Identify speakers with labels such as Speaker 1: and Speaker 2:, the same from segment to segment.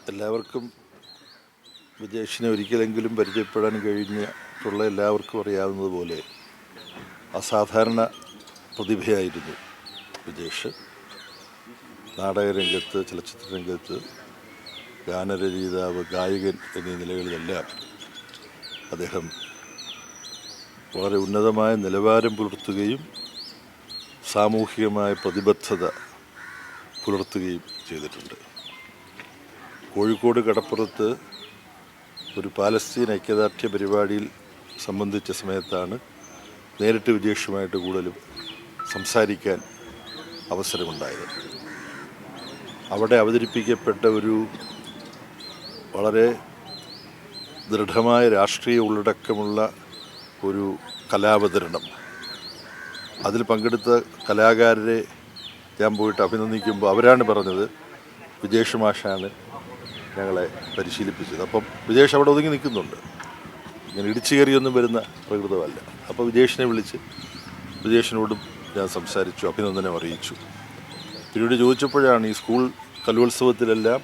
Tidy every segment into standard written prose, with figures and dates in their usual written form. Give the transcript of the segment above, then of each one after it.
Speaker 1: എല്ലാവർക്കും വിജേഷിനെ ഒരിക്കലെങ്കിലും പരിചയപ്പെടാൻ കഴിഞ്ഞിട്ടുള്ള എല്ലാവർക്കും അറിയാവുന്നതുപോലെ അസാധാരണ പ്രതിഭയായിരുന്നു വിജേഷ്. നാടകരംഗത്ത്, ചലച്ചിത്ര രംഗത്ത്, ഗാനരചയിതാവ്, ഗായകൻ എന്നീ നിലകളിലെല്ലാം അദ്ദേഹം വളരെ ഉന്നതമായ നിലവാരം പുലർത്തുകയും സാമൂഹികമായ പ്രതിബദ്ധത പുലർത്തുകയും ചെയ്തിട്ടുണ്ട്. കോഴിക്കോട് കടപ്പുറത്ത് ഒരു പാലസ്തീൻ ഐക്യദാർഢ്യ പരിപാടിയിൽ സംബന്ധിച്ച സമയത്താണ് നേരിട്ട് വിജേഷുമായിട്ട് കൂടുതലും സംസാരിക്കാൻ അവസരമുണ്ടായത്. അവിടെ അവതരിപ്പിക്കപ്പെട്ട ഒരു വളരെ ദൃഢമായ രാഷ്ട്രീയ ഉള്ളടക്കമുള്ള ഒരു കലാവതരണം, അതിൽ പങ്കെടുത്ത കലാകാരരെ ഞാൻ പോയിട്ട് അഭിനന്ദിക്കുമ്പോൾ അവരാണ് പറഞ്ഞത് വിജേഷ് മാഷാണ് ഞങ്ങളെ പരിശീലിപ്പിച്ചത്. അപ്പം വിജേഷ് അവിടെ ഒതുങ്ങി നിൽക്കുന്നുണ്ട്, ഇങ്ങനെ ഇടിച്ചു കയറിയൊന്നും വരുന്ന പ്രകൃതമല്ല. അപ്പോൾ വിജേഷിനെ വിളിച്ച് വിജേഷിനോടും ഞാൻ സംസാരിച്ചു, അഭിനന്ദനം അറിയിച്ചു. പിന്നീട് ചോദിച്ചപ്പോഴാണ് ഈ സ്കൂൾ കലോത്സവത്തിലെല്ലാം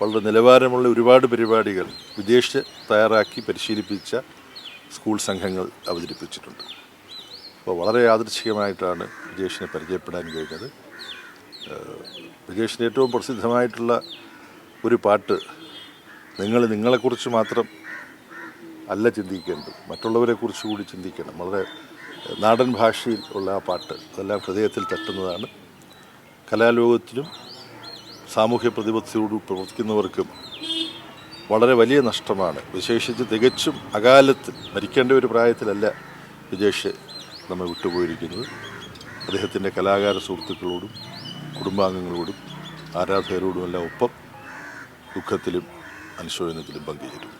Speaker 1: വളരെ നിലവാരമുള്ള ഒരുപാട് പരിപാടികൾ വിജേഷ് തയ്യാറാക്കി പരിശീലിപ്പിച്ച സ്കൂൾ സംഘങ്ങൾ അവതരിപ്പിച്ചിട്ടുണ്ട്. അപ്പോൾ വളരെ യാദൃച്ഛികമായിട്ടാണ് വിജേഷിനെ പരിചയപ്പെടാൻ കഴിഞ്ഞത്. വിജേഷിൻ്റെ ഏറ്റവും പ്രസിദ്ധമായിട്ടുള്ള ഒരു പാട്ട്, നിങ്ങളെക്കുറിച്ച് മാത്രം അല്ല ചിന്തിക്കേണ്ടത്, മറ്റുള്ളവരെക്കുറിച്ച് കൂടി ചിന്തിക്കണം. വളരെ നാടൻ ഭാഷയിൽ ഉള്ള ആ പാട്ട് അതെല്ലാം ഹൃദയത്തിൽ തട്ടുന്നതാണ്. കലാലോകത്തിനും സാമൂഹ്യ പ്രതിബദ്ധതയോട് പ്രവർത്തിക്കുന്നവർക്കും വളരെ വലിയ നഷ്ടമാണ്. വിശേഷിച്ച് തികച്ചും അകാലത്തിൽ മരിക്കേണ്ട ഒരു പ്രായത്തിലല്ല വിജേഷ് നമ്മെ വിട്ടുപോയിരിക്കുന്നത്. അദ്ദേഹത്തിൻ്റെ കലാകാര സുഹൃത്തുക്കളോടും കുടുംബാംഗങ്ങളോടും ആരാധകരോടുമെല്ലാം ഒപ്പം ദുഃഖത്തിലും അനുശോചനത്തിലും പങ്കുചേരും.